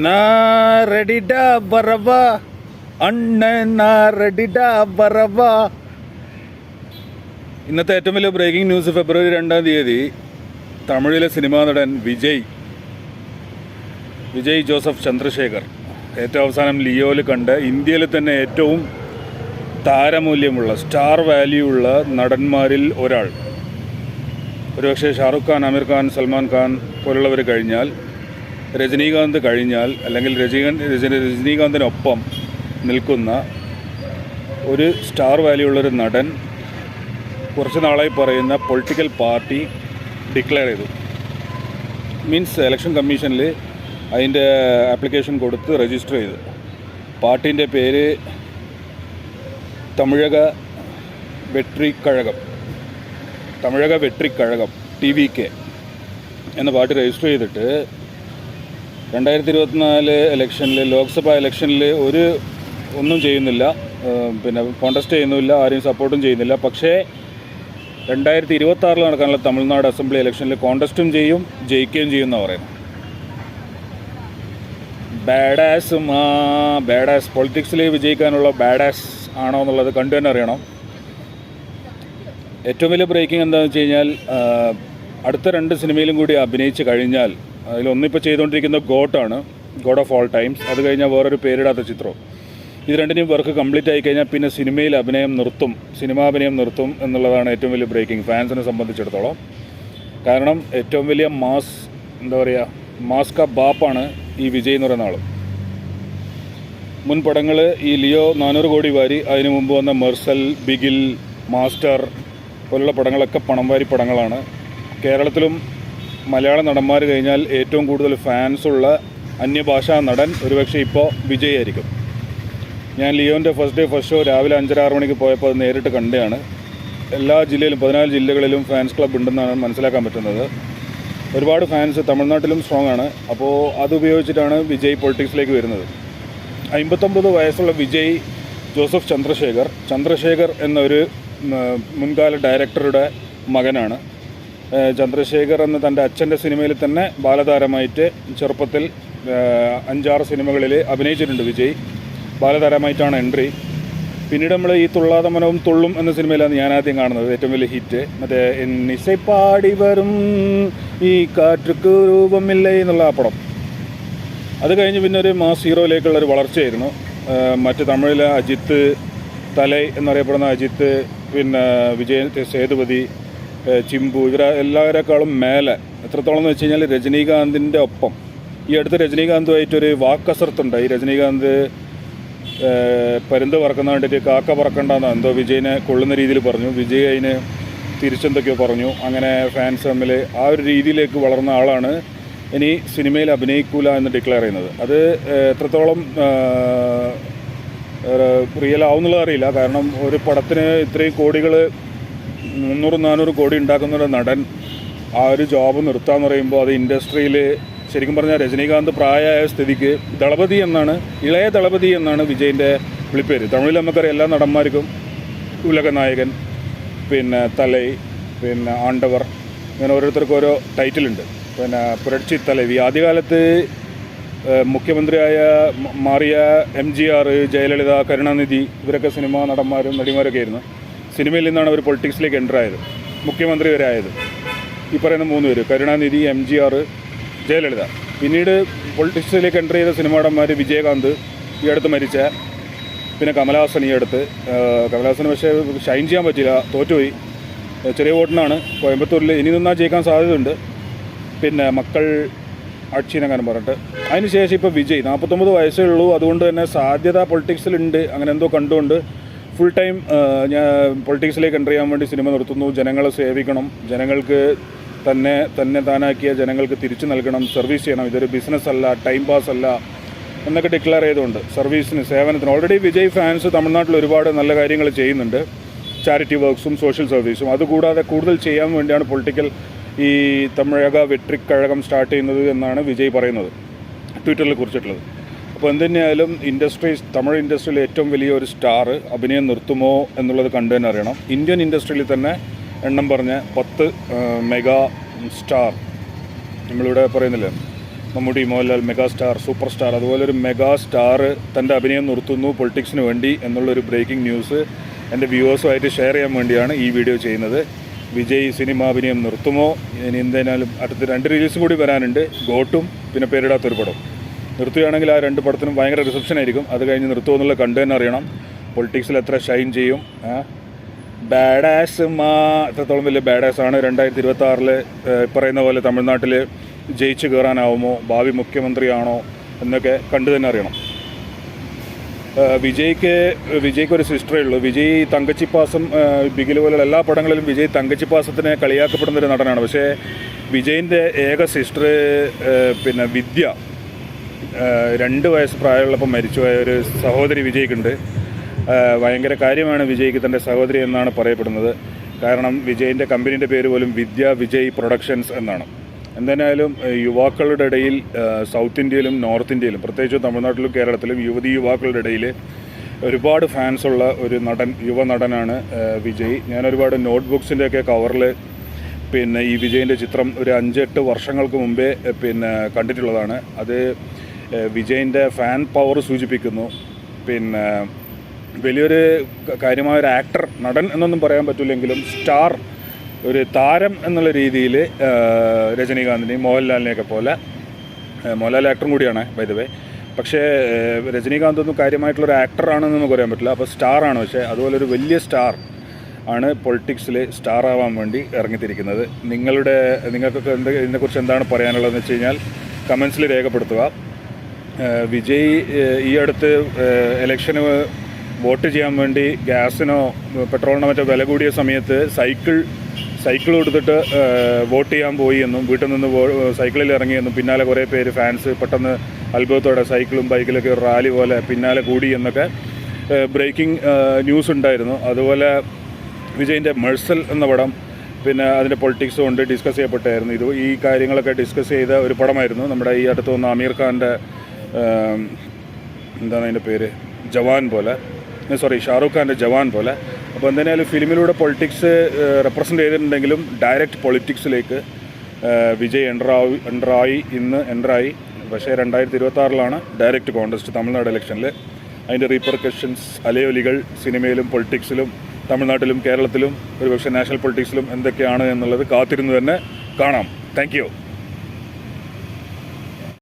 നാരടിടാ ബറവ അണ്ണൻ നാരടിടാ ബറവ. ഇന്നത്തെ ഏറ്റവും വലിയ ബ്രേക്കിംഗ് ന്യൂസ് ഫെബ്രുവരി 2-ാം തീയതി തമിഴിലെ സിനിമാ നടൻ വിജയ് ജോസഫ് ചന്ദ്രശേഖർ ഏറ്റവും അവസാനം ലിയോയിൽ കണ്ട് ഇന്ത്യയിൽ തന്നെ ഏറ്റവും താരമൂല്യമുള്ള സ്റ്റാർ വാല്യൂ ഉള്ള നടന്മാരിൽ ഒരാൾ, ഒരുപക്ഷെ ഷാറുഖ് ഖാൻ, ആമിർ ഖാൻ, സൽമാൻ ഖാൻ പോലുള്ളവർ കഴിഞ്ഞാൽ, രജനീകാന്ത് കഴിഞ്ഞാൽ, അല്ലെങ്കിൽ രജനീകാന്തിനൊപ്പം നിൽക്കുന്ന ഒരു സ്റ്റാർ വാല്യൂ ഉള്ളൊരു നടൻ കുറച്ച് നാളായി പറയുന്ന പൊളിറ്റിക്കൽ പാർട്ടി ഡിക്ലെയർ ചെയ്തു. മീൻസ് ഇലക്ഷൻ കമ്മീഷനിൽ അതിൻ്റെ ആപ്ലിക്കേഷൻ കൊടുത്ത് രജിസ്റ്റർ ചെയ്തു. പാർട്ടീൻ്റെ പേര് തമിഴക വെട്രിക്കഴകം TVK എന്ന പാർട്ടി രജിസ്റ്റർ ചെയ്തിട്ട് 2024 ഇലക്ഷനിൽ, ലോക്സഭാ ഇലക്ഷനിൽ ഒന്നും ചെയ്യുന്നില്ല, പിന്നെ കോണ്ടസ്റ്റ് ചെയ്യുന്നില്ല, ആരെയും സപ്പോർട്ടും ചെയ്യുന്നില്ല. പക്ഷേ 2026 നടക്കാനുള്ള തമിഴ്നാട് അസംബ്ലി ഇലക്ഷനിൽ കോണ്ടസ്റ്റും ചെയ്യും, ജയിക്കുകയും ചെയ്യുമെന്നാണ് പറയുന്നത്. ബാഡാസ് പൊളിറ്റിക്സിൽ വിജയിക്കാനുള്ള ബാഡാസ് ആണോ എന്നുള്ളത് കണ്ടു തന്നെ അറിയണം. ഏറ്റവും വലിയ ബ്രേക്കിംഗ് എന്താണെന്ന് വെച്ച് കഴിഞ്ഞാൽ, അടുത്ത 2 സിനിമയിലും കൂടി അഭിനയിച്ച് കഴിഞ്ഞാൽ, അതിലൊന്നിപ്പോൾ ചെയ്തുകൊണ്ടിരിക്കുന്ന ഗോഡ് ഓഫ് ഓൾ ടൈംസ്, അത് കഴിഞ്ഞാൽ വേറൊരു പേരിടാത്ത ചിത്രം, ഇത് രണ്ടിനും വർക്ക് കംപ്ലീറ്റ് ആയി കഴിഞ്ഞാൽ പിന്നെ സിനിമാ അഭിനയം നിർത്തും എന്നുള്ളതാണ് ഏറ്റവും വലിയ ബ്രേക്കിംഗ് ഫാൻസിനെ സംബന്ധിച്ചിടത്തോളം. കാരണം ഏറ്റവും വലിയ മാസ് കാ ബാപ്പാണ് ഈ വിജയ് എന്ന് പറയുന്ന ആൾ. മുൻ പടങ്ങൾ ഈ ലിയോ 400 കോടി വാരി, അതിനു മുമ്പ് വന്ന മെർസൽ, ബിഗിൽ, മാസ്റ്റർ പോലുള്ള പടങ്ങളൊക്കെ പണം വാരി പടങ്ങളാണ്. കേരളത്തിലും മലയാള നടന്മാർ കഴിഞ്ഞാൽ ഏറ്റവും കൂടുതൽ ഫാൻസുള്ള അന്യഭാഷാ നടൻ ഒരുപക്ഷെ ഇപ്പോൾ വിജയ് ആയിരിക്കും. ഞാൻ ലിയോൻ്റെ ഫസ്റ്റ് ഷോ രാവിലെ 5-6 മണിക്ക് പോയപ്പോൾ അത് നേരിട്ട് കണ്ടതാണ്. എല്ലാ ജില്ലയിലും 14 ജില്ലകളിലും ഫാൻസ് ക്ലബ്ബ് ഉണ്ടെന്നാണ് മനസ്സിലാക്കാൻ പറ്റുന്നത്. ഒരുപാട് ഫാൻസ് തമിഴ്നാട്ടിലും സ്ട്രോങ് ആണ്. അപ്പോൾ അതുപയോഗിച്ചിട്ടാണ് വിജയ് പൊളിറ്റിക്സിലേക്ക് വരുന്നത്. 59 വയസ്സുള്ള വിജയ് ജോസഫ് ചന്ദ്രശേഖർ എന്നൊരു മുൻകാല ഡയറക്ടറുടെ മകനാണ്. ചന്ദ്രശേഖർ എന്ന തൻ്റെ അച്ഛൻ്റെ സിനിമയിൽ തന്നെ ബാലതാരമായിട്ട് ചെറുപ്പത്തിൽ 5-6 സിനിമകളിൽ അഭിനയിച്ചിട്ടുണ്ട് വിജയ്. ബാലതാരമായിട്ടാണ് എൻട്രി. പിന്നീട് നമ്മൾ ഈ തുള്ളാത മനവും തുള്ളും എന്ന സിനിമയിലാണ് ഞാൻ ആദ്യം കാണുന്നത്, ഏറ്റവും വലിയ ഹിറ്റ്. മറ്റേ എന്നിസൈ പാടി വരും ഈ കാറ്റുക്ക് രൂപമില്ലേ എന്നുള്ള ആ പടം. അത് കഴിഞ്ഞ് പിന്നെ ഒരു മാസ് ഹീറോയിലേക്കുള്ളൊരു വളർച്ചയായിരുന്നു. മറ്റ് തമിഴിലെ അജിത്ത്, തലൈ എന്നറിയപ്പെടുന്ന അജിത്ത്, പിന്നെ വിജയ് സേതുപതി, ചിമ്പു, എല്ലാവരെക്കാളും മേലെ എത്രത്തോളം എന്ന് വെച്ച് കഴിഞ്ഞാൽ രജനീകാന്തിൻ്റെ ഒപ്പം. ഈ അടുത്ത് രജനീകാന്തുമായിട്ടൊരു വാക്കസർത്തുണ്ടായി. രജനീകാന്ത് പരുന്ത് പറക്കുന്ന വേണ്ടിയിട്ട് കാക്ക പറക്കണ്ടെന്നോ എന്തോ വിജയിനെ കൊള്ളുന്ന രീതിയിൽ പറഞ്ഞു. വിജയ് അതിന് തിരിച്ചെന്തൊക്കെയോ പറഞ്ഞു. അങ്ങനെ ഫാൻസ് തമ്മിൽ ആ ഒരു രീതിയിലേക്ക് വളർന്ന ആളാണ് ഇനി സിനിമയിൽ അഭിനയിക്കൂല എന്ന് ഡിക്ലെയർ ചെയ്യുന്നത്. അത് എത്രത്തോളം റിയൽ ആവുന്നുള്ളത് അറിയില്ല. കാരണം ഒരു പടത്തിന് ഇത്രയും കോടികൾ, 300-400 കോടി ഉണ്ടാക്കുന്ന നടൻ ആ ഒരു ജോബ് നിർത്താമെന്ന് പറയുമ്പോൾ അത് ഇൻഡസ്ട്രിയിൽ ശരിക്കും പറഞ്ഞാൽ രജനീകാന്ത് പ്രായമായ സ്ഥിതിക്ക് ഇളയ ദളപതി എന്നാണ് വിജയിൻ്റെ വിളിപ്പേര്. തമിഴിൽ നമുക്കറിയാം എല്ലാ നടന്മാർക്കും ഉലക നായകൻ, പിന്നെ തലൈ, പിന്നെ ആണ്ടവർ, ഇങ്ങനെ ഓരോരുത്തർക്കും ഓരോ ടൈറ്റിലുണ്ട്. പിന്നെ പുരട്ചി തലവി, ആദ്യകാലത്ത് മുഖ്യമന്ത്രിയായ മാറിയ MGR, ജയലളിത, കരുണാനിധി, ഇവരൊക്കെ സിനിമാ നടന്മാരും നടിമാരൊക്കെ ആയിരുന്നു. സിനിമയിൽ നിന്നാണ് അവർ പൊളിറ്റിക്സിലേക്ക് എൻ്റർ ആയത്, മുഖ്യമന്ത്രി വരെ ആയത്. ഈ പറയുന്ന 3 പേര്, കരുണാനിധി, MGR, ജയലളിത. പിന്നീട് പൊളിറ്റിക്സിലേക്ക് എൻ്റർ ചെയ്ത സിനിമാ നടന്മാർ വിജയകാന്ത്, ഈ അടുത്ത് മരിച്ച, പിന്നെ കമലഹാസൻ. കമലഹാസന് പക്ഷേ ഷൈൻ ചെയ്യാൻ പറ്റില്ല, തോറ്റുപോയി, ചെറിയ വോട്ടിനാണ്. കോയമ്പത്തൂരിൽ ഇനി നിന്നാൽ ജയിക്കാൻ സാധ്യതയുണ്ട്. പിന്നെ മക്കൾ അക്ഷീനങ്ങനെ പറഞ്ഞിട്ട്. അതിനുശേഷം ഇപ്പോൾ വിജയ് 49 വയസ്സേ ഉള്ളൂ. അതുകൊണ്ട് തന്നെ സാധ്യത പൊളിറ്റിക്സിലുണ്ട്. അങ്ങനെ എന്തോ കണ്ടുകൊണ്ട് ഫുൾ ടൈം ഞാൻ പൊളിറ്റിക്സിലേക്ക് എൻ്റർ ചെയ്യാൻ വേണ്ടി സിനിമ നിർത്തുന്നു. ജനങ്ങളെ സേവിക്കണം, ജനങ്ങൾക്ക് താനാക്കിയ ജനങ്ങൾക്ക് തിരിച്ചു നൽകണം, സർവീസ് ചെയ്യണം, ഇതൊരു ബിസിനസ് അല്ല, ടൈം പാസ് അല്ല എന്നൊക്കെ ഡിക്ലെയർ ചെയ്തുകൊണ്ട് സേവനത്തിന് ഓൾറെഡി വിജയ് ഫാൻസ് തമിഴ്നാട്ടിൽ ഒരുപാട് നല്ല കാര്യങ്ങൾ ചെയ്യുന്നുണ്ട്, ചാരിറ്റി വർക്ക്സും സോഷ്യൽ സർവീസും. അതുകൂടാതെ കൂടുതൽ ചെയ്യാൻ വേണ്ടിയാണ് ഈ തമിഴക വെട്രിക്കഴകം സ്റ്റാർട്ട് ചെയ്യുന്നത് എന്നാണ് വിജയ് പറയുന്നത്, ട്വിറ്ററിൽ കുറിച്ചിട്ടുള്ളത്. അപ്പോൾ എന്തുതന്നെയായാലും തമിഴ് ഇൻഡസ്ട്രിയിലെ ഏറ്റവും വലിയൊരു സ്റ്റാർ അഭിനയം നിർത്തുമോ എന്നുള്ളത് കണ്ടു തന്നെ അറിയണം. ഇന്ത്യൻ ഇൻഡസ്ട്രിയിൽ തന്നെ എണ്ണം പറഞ്ഞ 10 മെഗാ സ്റ്റാർ നമ്മളിവിടെ പറയുന്നില്ല, Mammootty, Mohanlal, megastar, super star, അതുപോലെ ഒരു മെഗാ സ്റ്റാർ തൻ്റെ അഭിനയം നിർത്തുന്നു പൊളിറ്റിക്സിന് വേണ്ടി എന്നുള്ളൊരു ബ്രേക്കിംഗ് ന്യൂസ് എൻ്റെ വ്യൂവേഴ്സുമായിട്ട് ഷെയർ ചെയ്യാൻ വേണ്ടിയാണ് ഈ വീഡിയോ ചെയ്യുന്നത്. വിജയ് സിനിമാഭിനയം നിർത്തുമോ? ഇനി എന്തായാലും അടുത്ത 2 റിലീസും കൂടി വരാനുണ്ട്, ഗോട്ടും പിന്നെ പേരിടാത്തൊരു പടം. നിർത്തുകയാണെങ്കിൽ ആ 2 പടത്തിനും ഭയങ്കര റിസപ്ഷൻ ആയിരിക്കും. അത് കഴിഞ്ഞ് നിർത്തുമോ എന്നുള്ള കണ്ടു തന്നെ അറിയണം. പൊളിറ്റിക്സിൽ എത്ര ഷൈൻ ചെയ്യും, ബാഡാസ് എത്രത്തോളം വലിയ ബാഡാസാണ് 2026 പറയുന്ന പോലെ തമിഴ്നാട്ടിൽ ജയിച്ച് കയറാനാവുമോ, ഭാവി മുഖ്യമന്ത്രിയാണോ എന്നൊക്കെ കണ്ടു തന്നെ അറിയണം. വിജയ്ക്ക് ഒരു സിസ്റ്ററേ ഉള്ളൂ. വിജയ് തങ്കച്ചിപ്പാസം, ബിഗിൽ പോലുള്ള എല്ലാ പടങ്ങളിലും വിജയ് തങ്കച്ചിപ്പാസത്തിനെ കളിയാക്കപ്പെടുന്നൊരു നടനാണ്. പക്ഷേ വിജയിൻ്റെ ഏക സിസ്റ്റർ പിന്നെ വിദ്യ 2 വയസ്സ് പ്രായമുള്ളപ്പോൾ മരിച്ചുപോയ ഒരു സഹോദരി വിജയ്ക്കുണ്ട്. ഭയങ്കര കാര്യമാണ് വിജയ്ക്ക് തൻ്റെ സഹോദരി എന്നാണ് പറയപ്പെടുന്നത്. കാരണം വിജയിൻ്റെ കമ്പനീൻ്റെ പേര് പോലും വിദ്യ വിജയ് പ്രൊഡക്ഷൻസ് എന്നാണ്. എന്തായാലും യുവാക്കളുടെ ഇടയിൽ സൗത്ത് ഇന്ത്യയിലും നോർത്ത് ഇന്ത്യയിലും പ്രത്യേകിച്ച് തമിഴ്നാട്ടിലും കേരളത്തിലും യുവാക്കളുടെ ഇടയിൽ ഒരുപാട് ഫാൻസുള്ള ഒരു യുവനടനാണ് വിജയ്. ഞാൻ ഒരുപാട് നോട്ട് ബുക്സിൻ്റെയൊക്കെ കവറിൽ പിന്നെ ഈ വിജയിൻ്റെ ചിത്രം ഒരു 5-8 വർഷങ്ങൾക്ക് മുമ്പേ പിന്നെ കണ്ടിട്ടുള്ളതാണ്. അത് വിജയിൻ്റെ ഫാൻ പവർ സൂചിപ്പിക്കുന്നു. പിന്നെ വലിയൊരു കാര്യമായൊരു ആക്ടർ, നടൻ എന്നൊന്നും പറയാൻ പറ്റില്ലെങ്കിലും സ്റ്റാർ, ഒരു താരം എന്നുള്ള രീതിയിൽ രജനീകാന്തിനെയും മോഹൻലാലിനെയൊക്കെ പോലെ, മോഹൻലാൽ ആക്ടറും കൂടിയാണ് ബൈ ദ വേ, പക്ഷേ രജനീകാന്തൊന്നും കാര്യമായിട്ടുള്ളൊരു ആക്ടറാണെന്നൊന്നും പറയാൻ പറ്റില്ല. അപ്പോൾ സ്റ്റാറാണ്. പക്ഷേ അതുപോലെ ഒരു വലിയ സ്റ്റാർ ആണ് പൊളിറ്റിക്സിൽ സ്റ്റാർ ആവാൻ വേണ്ടി ഇറങ്ങിത്തിരിക്കുന്നത്. നിങ്ങൾക്കൊക്കെ ഇതിനെക്കുറിച്ച് എന്താണ് പറയാനുള്ളതെന്ന് വെച്ച് കഴിഞ്ഞാൽ കമൻസിൽ രേഖപ്പെടുത്തുക. വിജയ് ഈ അടുത്ത് ഇലക്ഷന് വോട്ട് ചെയ്യാൻ വേണ്ടി ഗ്യാസിനോ പെട്രോളിനോ മറ്റോ വില കൂടിയ സമയത്ത് സൈക്കിൾ കൊടുത്തിട്ട് വോട്ട് ചെയ്യാൻ പോയി എന്നും വീട്ടിൽ നിന്ന് സൈക്കിളിൽ ഇറങ്ങിയെന്നും പിന്നാലെ കുറേ പേര് ഫാൻസ് പെട്ടെന്ന് അത്ഭുതത്തോടെ സൈക്കിളും ബൈക്കിലൊക്കെ ഒരു റാലി പോലെ പിന്നാലെ കൂടി എന്നൊക്കെ ബ്രേക്കിംഗ് ന്യൂസ് ഉണ്ടായിരുന്നു. അതുപോലെ വിജയിൻ്റെ മെഴ്സൽ എന്ന പടം പിന്നെ അതിൻ്റെ പൊളിറ്റിക്സ് കൊണ്ട് ഡിസ്കസ് ചെയ്യപ്പെട്ടായിരുന്നു. ഈ കാര്യങ്ങളൊക്കെ ഡിസ്കസ് ചെയ്ത ഒരു പടമായിരുന്നു. നമ്മുടെ ഈ അടുത്ത് വന്ന ആമീർ ഖാൻ്റെ എന്താണ് അതിൻ്റെ പേര്, ജവാൻ പോലെ, ഷാറൂഖ് ഖാൻ്റെ ജവാൻ പോലെ. അപ്പോൾ എന്തായാലും ഫിലിമിലൂടെ പൊളിറ്റിക്സ് റെപ്രസെൻ്റ് ചെയ്തിട്ടുണ്ടെങ്കിലും ഡയറക്റ്റ് പൊളിറ്റിക്സിലേക്ക് വിജയ് എൻ്ററായി. പക്ഷേ 2026 ഡയറക്റ്റ് കോൺടെസ്റ്റ് തമിഴ്നാട് ഇലക്ഷനിൽ. അതിൻ്റെ റീപെർക്കഷൻസ്, അലയൊലികൾ സിനിമയിലും പൊളിറ്റിക്സിലും തമിഴ്നാട്ടിലും കേരളത്തിലും ഒരുപക്ഷെ നാഷണൽ പൊളിറ്റിക്സിലും എന്തൊക്കെയാണ് എന്നുള്ളത് കാത്തിരുന്ന് തന്നെ കാണാം. Thank you.